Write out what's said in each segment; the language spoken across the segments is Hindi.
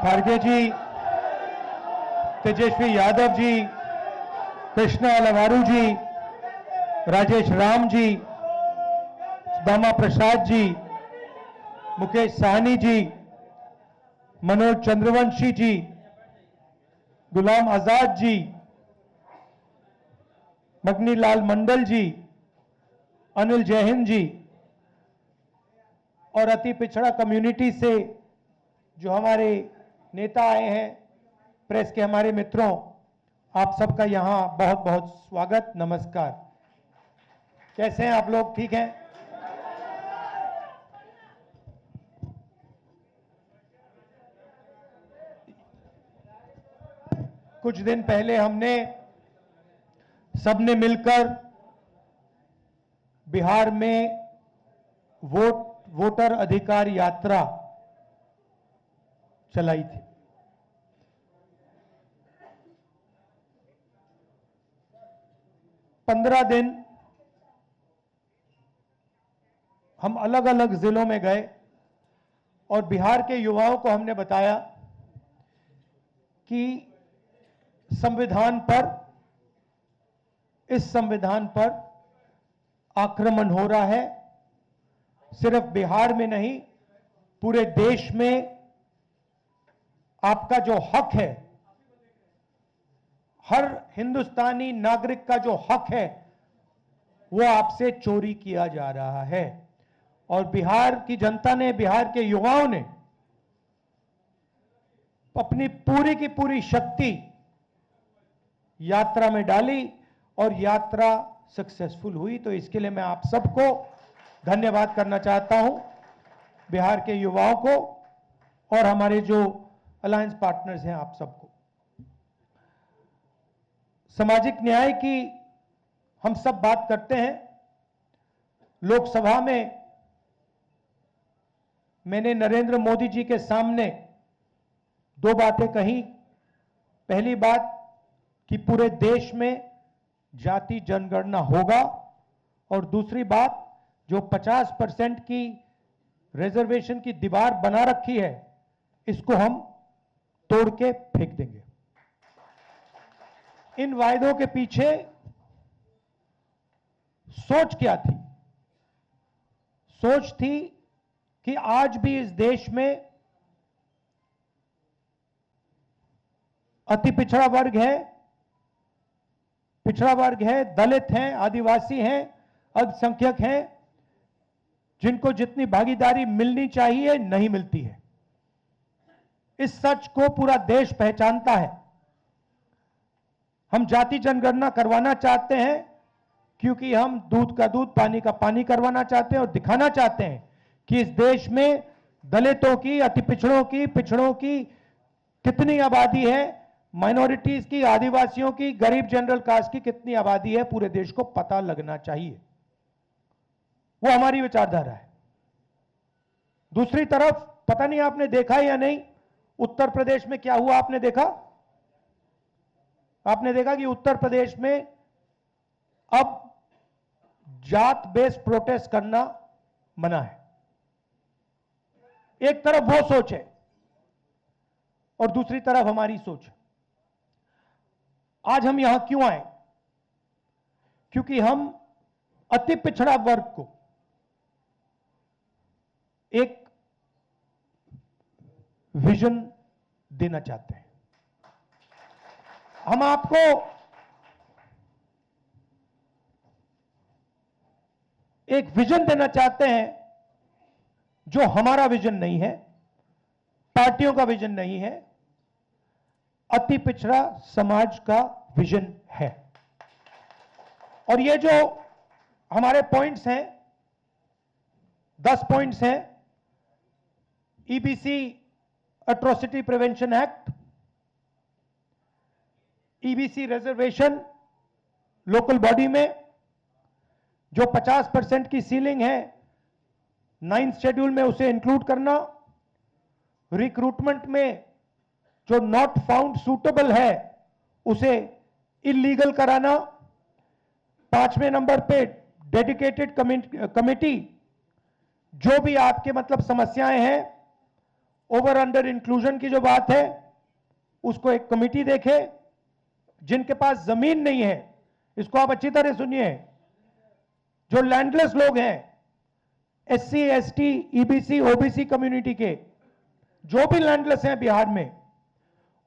खारगे जी, तेजस्वी यादव जी, कृष्णा अलवारू जी, राजेश राम जी, दामा प्रसाद जी, मुकेश साहनी जी, मनोज चंद्रवंशी जी, गुलाम आजाद जी, मगनी लाल मंडल जी, अनिल जैहिंद जी और अति पिछड़ा कम्युनिटी से जो हमारे नेता आए हैं, प्रेस के हमारे मित्रों, आप सबका यहां बहुत बहुत स्वागत, नमस्कार। कैसे हैं आप लोग? ठीक हैं? कुछ दिन पहले हमने सबने मिलकर बिहार में वोटर अधिकार यात्रा चलाई थी। पंद्रह दिन हम अलग अलग जिलों में गए और बिहार के युवाओं को हमने बताया कि इस संविधान पर आक्रमण हो रहा है। सिर्फ बिहार में नहीं, पूरे देश में आपका जो हक है, हर हिंदुस्तानी नागरिक का जो हक है, वो आपसे चोरी किया जा रहा है। और बिहार की जनता ने, बिहार के युवाओं ने अपनी पूरी की पूरी शक्ति यात्रा में डाली और यात्रा सक्सेसफुल हुई। तो इसके लिए मैं आप सबको धन्यवाद करना चाहता हूं, बिहार के युवाओं को और हमारे जो अलायंस पार्टनर्स हैं, आप सबको। सामाजिक न्याय की हम सब बात करते हैं। लोकसभा में मैंने नरेंद्र मोदी जी के सामने दो बातें कही। पहली बात कि पूरे देश में जाति जनगणना होगा, और दूसरी बात, जो 50% की रिजर्वेशन की दीवार बना रखी है, इसको हम तोड़ के फेंक देंगे। इन वायदों के पीछे सोच क्या थी? सोच थी कि आज भी इस देश में अति पिछड़ा वर्ग है, दलित हैं, आदिवासी हैं, अल्पसंख्यक हैं, जिनको जितनी भागीदारी मिलनी चाहिए नहीं मिलती है। इस सच को पूरा देश पहचानता है। हम जाति जनगणना करवाना चाहते हैं क्योंकि हम दूध का दूध, पानी का पानी करवाना चाहते हैं और दिखाना चाहते हैं कि इस देश में दलितों की, अति पिछड़ों की कितनी आबादी है, माइनॉरिटीज की, आदिवासियों की, गरीब जनरल कास्ट की कितनी आबादी है, पूरे देश को पता लगना चाहिए। वो हमारी विचारधारा है। दूसरी तरफ, पता नहीं आपने देखा या नहीं, उत्तर प्रदेश में क्या हुआ? आपने देखा कि उत्तर प्रदेश में अब जात बेस्ड प्रोटेस्ट करना मना है। एक तरफ वो सोच है और दूसरी तरफ हमारी सोच है। आज हम यहां क्यों आए? क्योंकि हम अति पिछड़ा वर्ग को एक विजन देना चाहते हैं। हम आपको एक विजन देना चाहते हैं जो हमारा विजन नहीं है, पार्टियों का विजन नहीं है, अति पिछड़ा समाज का विजन है। और ये जो हमारे पॉइंट्स हैं, 10 पॉइंट्स हैं। EBC atrocity prevention act, EBC reservation local body में जो 50% की सीलिंग है, 9th शेड्यूल में उसे इंक्लूड करना, रिक्रूटमेंट में जो नॉट फाउंड सूटेबल है उसे इलीगल कराना, 5वें नंबर पे डेडिकेटेड कमिटी, जो भी आपके मतलब समस्याएं हैं ओवर अंडर इंक्लूजन की जो बात है उसको एक कमेटी देखे। जिनके पास जमीन नहीं है, इसको आप अच्छी तरह सुनिए, जो लैंडलेस लोग हैं, SC, ST, EBC, OBC community के जो भी लैंडलेस हैं बिहार में,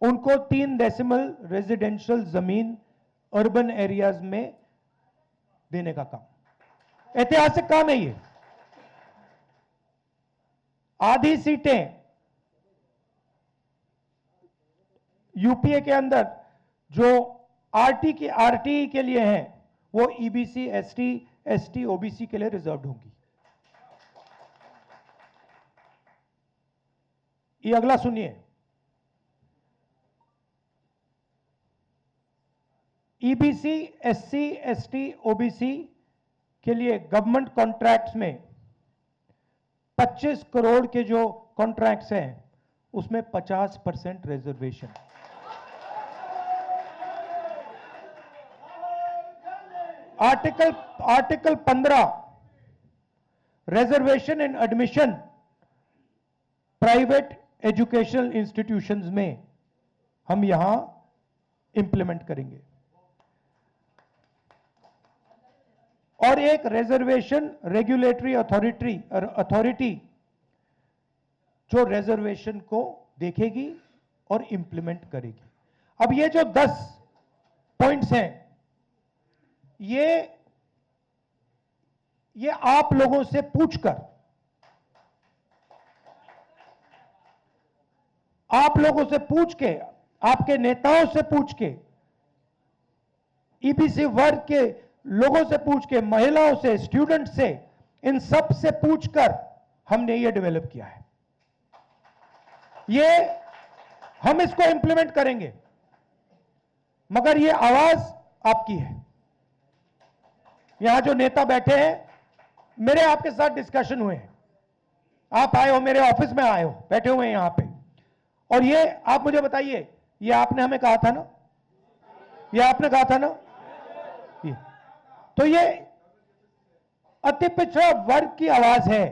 उनको 3 डेसिमल रेजिडेंशियल जमीन अर्बन एरियाज में देने का काम, ऐतिहासिक काम है ये। आधी सीटें यूपीए के अंदर जो आरटी के लिए हैं, वो ईबीसी, एसटी, ओबीसी के लिए रिजर्व्ड होंगी। ये अगला सुनिए, ईबीसी, एससी, एसटी, ओबीसी के लिए गवर्नमेंट कॉन्ट्रैक्ट्स में 25 करोड़ के जो कॉन्ट्रैक्ट्स हैं उसमें 50% रिजर्वेशन। आर्टिकल 15 रिजर्वेशन इन एडमिशन प्राइवेट एजुकेशनल इंस्टीट्यूशंस में हम यहां इंप्लीमेंट करेंगे। और एक रिजर्वेशन रेगुलेटरी अथॉरिटी जो रिजर्वेशन को देखेगी और इंप्लीमेंट करेगी। अब ये जो 10 पॉइंट्स हैं, ये आप लोगों से पूछकर, आप लोगों से पूछ के, आपके नेताओं से पूछ के, ईबीसी वर्ग के लोगों से पूछ के, महिलाओं से, स्टूडेंट से, इन सब से पूछकर हमने ये डेवलप किया है। ये हम इसको इंप्लीमेंट करेंगे, मगर ये आवाज आपकी है। यहां जो नेता बैठे हैं, मेरे आपके साथ डिस्कशन हुए हैं, आप आए हो, मेरे ऑफिस में आए हो, बैठे हुए हैं यहां पे, और ये आप मुझे बताइए, ये आपने हमें कहा था ना, ये आपने कहा था ना, ये तो ये अति पिछड़ा वर्ग की आवाज है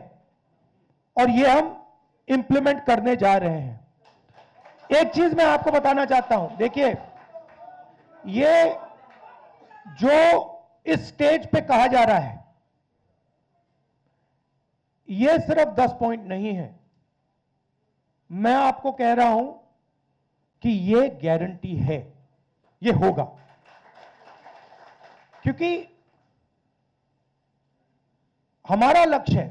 और ये हम इंप्लीमेंट करने जा रहे हैं। एक चीज मैं आपको बताना चाहता हूं, देखिए, ये जो इस स्टेज पे कहा जा रहा है, ये सिर्फ 10 पॉइंट नहीं है। मैं आपको कह रहा हूं कि ये गारंटी है, ये होगा, क्योंकि हमारा लक्ष्य है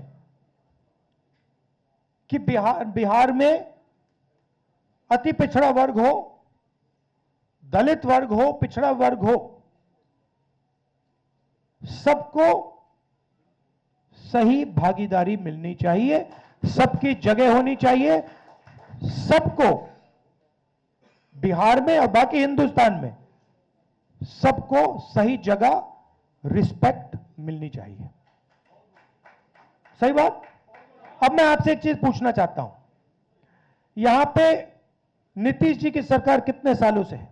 कि बिहार में अति पिछड़ा वर्ग हो, दलित वर्ग हो, पिछड़ा वर्ग हो, सबको सही भागीदारी मिलनी चाहिए, सबकी जगह होनी चाहिए, सबको बिहार में और बाकी हिंदुस्तान में सबको सही जगह रिस्पेक्ट मिलनी चाहिए। सही बात। अब मैं आपसे एक चीज पूछना चाहता हूं, यहां पे नीतीश जी की सरकार कितने सालों से है?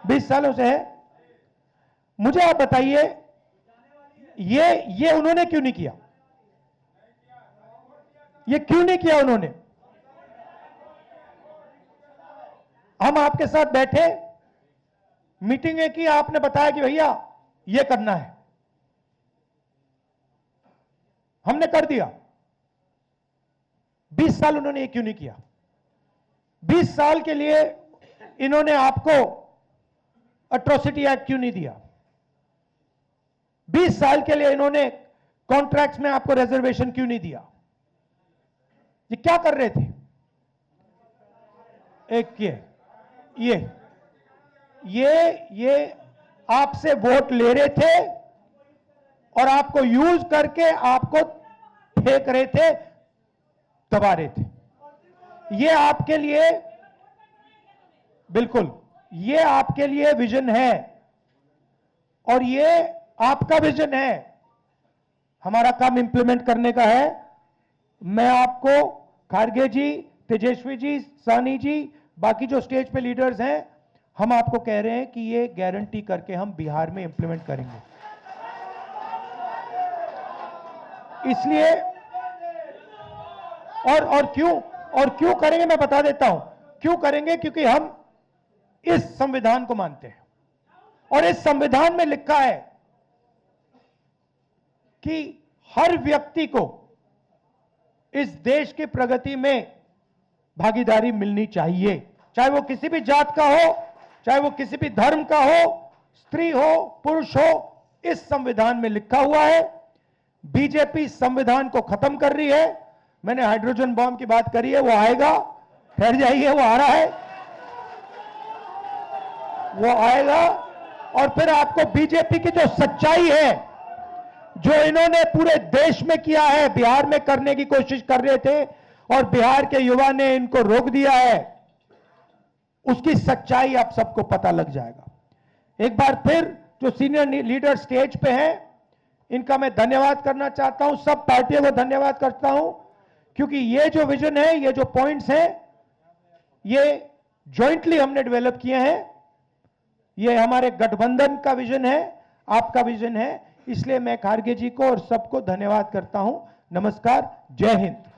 20 सालों से है। मुझे आप बताइए, ये उन्होंने क्यों नहीं किया? ये क्यों नहीं किया उन्होंने? हम आपके साथ बैठे, मीटिंगें की, आपने बताया कि भैया ये करना है, हमने कर दिया। 20 साल उन्होंने ये क्यों नहीं किया? 20 साल के लिए इन्होंने आपको एट्रोसिटी एक्ट क्यों नहीं दिया? 20 साल के लिए इन्होंने कॉन्ट्रैक्ट्स में आपको रिजर्वेशन क्यों नहीं दिया? ये क्या कर रहे थे? एक ये आपसे वोट ले रहे थे और आपको यूज करके आपको फेंक रहे थे, दबा रहे थे। ये आपके लिए, बिल्कुल, ये आपके लिए विजन है और ये आपका विजन है। हमारा काम इंप्लीमेंट करने का है। मैं आपको, खारगे जी, तेजस्वी जी, सानी जी, बाकी जो स्टेज पे लीडर्स हैं, हम आपको कह रहे हैं कि ये गारंटी करके हम बिहार में इंप्लीमेंट करेंगे। इसलिए और क्यों और क्यों करेंगे मैं बता देता हूं। क्यों करेंगे? क्योंकि हम इस संविधान को मानते हैं और इस संविधान में लिखा है कि हर व्यक्ति को इस देश की प्रगति में भागीदारी मिलनी चाहिए, चाहे वो किसी भी जात का हो, चाहे वो किसी भी धर्म का हो, स्त्री हो, पुरुष हो। इस संविधान में लिखा हुआ है। बीजेपी संविधान को खत्म कर रही है। मैंने हाइड्रोजन बॉम्ब की बात करी है, वो आएगा, ठहर जाइए, वो आ रहा है, वो आएगा। और फिर आपको बीजेपी की जो सच्चाई है, जो इन्होंने पूरे देश में किया है, बिहार में करने की कोशिश कर रहे थे और बिहार के युवा ने इनको रोक दिया है, उसकी सच्चाई आप सबको पता लग जाएगा। एक बार फिर जो सीनियर लीडर स्टेज पे हैं, इनका मैं धन्यवाद करना चाहता हूं, सब पार्टियों को धन्यवाद करता हूं, क्योंकि ये जो विजन है, ये जो पॉइंट्स हैं, ये जॉइंटली हमने डेवलप किए हैं। ये हमारे गठबंधन का विजन है, आपका विजन है। इसलिए मैं खारगे जी को और सबको धन्यवाद करता हूं। नमस्कार, जय हिंद।